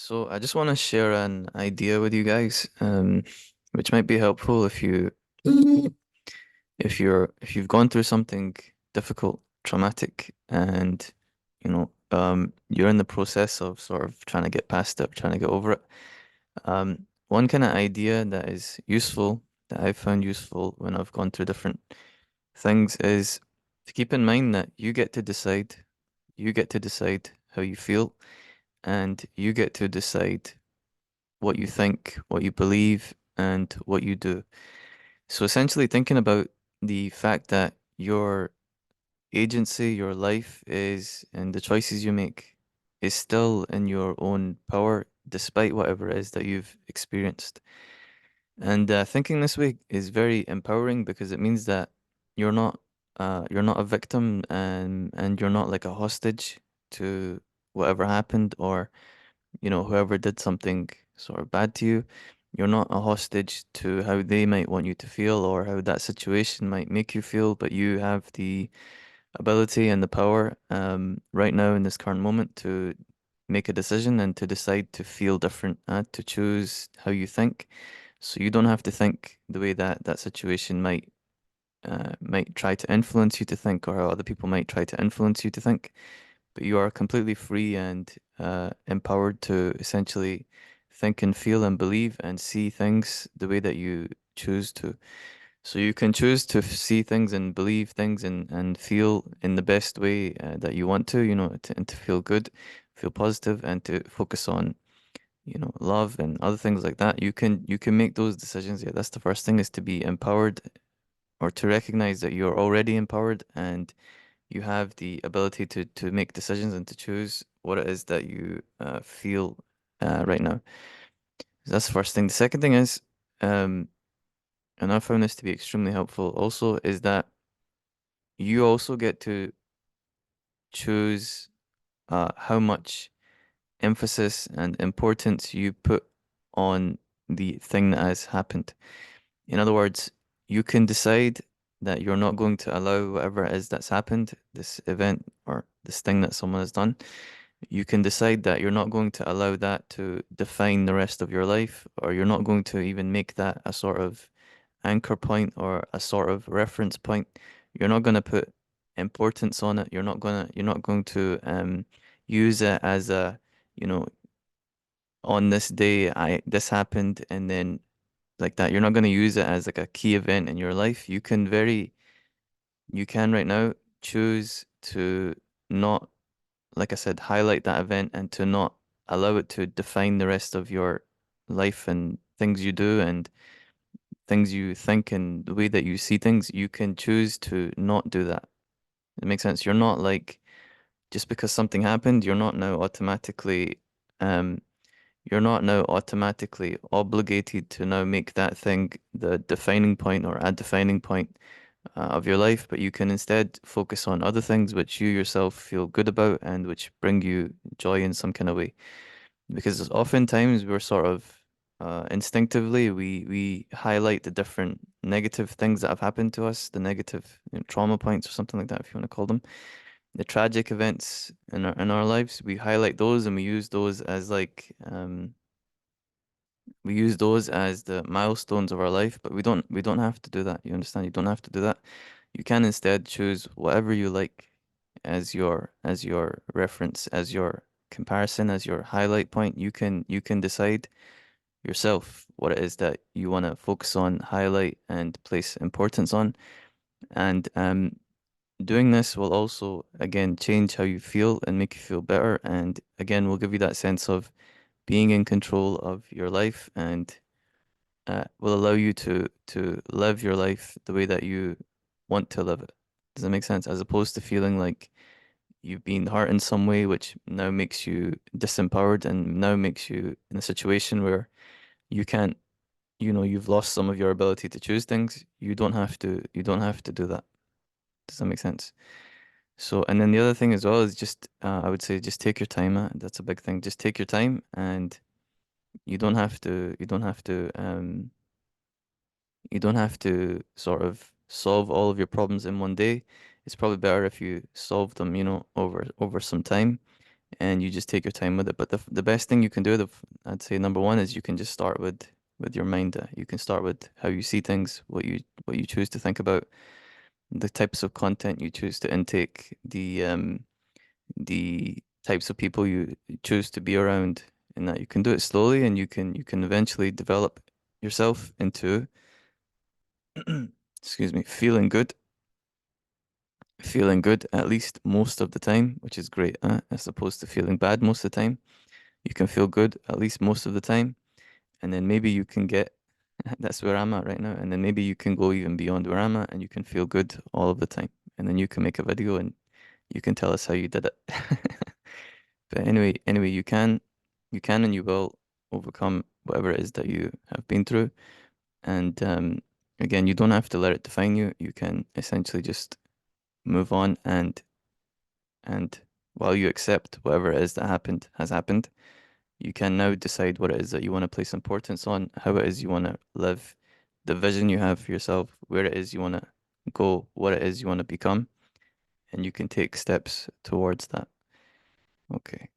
So I just want to share an idea with you guys, which might be helpful if you've gone through something difficult, traumatic, and you're in the process of sort of trying to get past it, trying to get over it. One kind of idea that is useful, that I've found useful when I've gone through different things, is to keep in mind that you get to decide how you feel, and you get to decide what you think, what you believe, and what you do. So essentially thinking about the fact that your agency, your life is, and the choices you make is still in your own power, despite whatever it is that you've experienced. And thinking this way is very empowering because it means that you're not you're not a victim, and you're not like a hostage to whatever happened, or whoever did something sort of bad to you. You're not a hostage to how they might want you to feel or how that situation might make you feel, but you have the ability and the power right now in this current moment to make a decision and to decide to feel different, to choose how you think. So you don't have to think the way that that situation might try to influence you to think, or how other people might try to influence you to think, but you are completely free and empowered to essentially think and feel and believe and see things the way that you choose to. So you can choose to see things and believe things and feel in the best way that you want to, and to feel good, feel positive, and to focus on, love and other things like that. You can make those decisions. Yeah, that's the first thing, is to be empowered, or to recognize that you're already empowered and you have the ability to make decisions and to choose what it is that you feel right now. That's the first thing. The second thing is, um, and I found this to be extremely helpful also, is that you also get to choose how much emphasis and importance you put on the thing that has happened. In other words, you can decide that you're not going to allow whatever it is that's happened, this event or this thing that someone has done. You can decide that you're not going to allow that to define the rest of your life, or you're not going to even make that a sort of anchor point or a sort of reference point. You're not going to put importance on it. You're not going to use it as a, you know, on this day this happened, and then like that. You're not going to use it as like a key event in your life. You can right now choose to not, like I said, highlight that event and to not allow it to define the rest of your life and things you do and things you think and the way that you see things. You can choose to not do that. It makes sense. You're not like, just because something happened, um you're not now automatically obligated to now make that thing the defining point or a defining point of your life, but you can instead focus on other things which you yourself feel good about and which bring you joy in some kind of way. Because oftentimes we're sort of instinctively we highlight the different negative things that have happened to us, the negative, trauma points or something like that, if you want to call them, the tragic events in our lives. We highlight those and we use those as the milestones of our life, but we don't have to do that. You understand? You don't have to do that. You can instead choose whatever you like as your reference, as your comparison, as your highlight point. You can decide yourself what it is that you want to focus on, highlight, and place importance on. And doing this will also again change how you feel and make you feel better. And again, will give you that sense of being in control of your life, and will allow you to live your life the way that you want to live it. Does that make sense? As opposed to feeling like you've been hurt in some way, which now makes you disempowered and now makes you in a situation where you can't, you've lost some of your ability to choose things. You don't have to do that. Does that make sense? So, and then the other thing as well is just, I would say, just take your time. That's a big thing. Just take your time, and you don't have to sort of solve all of your problems in one day. It's probably better if you solve them, over some time, and you just take your time with it. But the best thing you can do, I'd say number one is you can just start with your mind. You can start with how you see things, what you choose to think about, the types of content you choose to intake, the types of people you choose to be around, and that you can do it slowly, and you can eventually develop yourself into excuse me, feeling good at least most of the time, which is great, as opposed to feeling bad most of the time. You can feel good at least most of the time, and then maybe you can get that's where I'm at right now, and then maybe you can go even beyond where I'm at, and you can feel good all of the time, and then you can make a video and you can tell us how you did it. But anyway, you can and you will overcome whatever it is that you have been through. And again, you don't have to let it define you. You can essentially just move on and while you accept whatever it is that happened has happened, you can now decide what it is that you want to place importance on, how it is you want to live, the vision you have for yourself, where it is you want to go, what it is you want to become, and you can take steps towards that. Okay.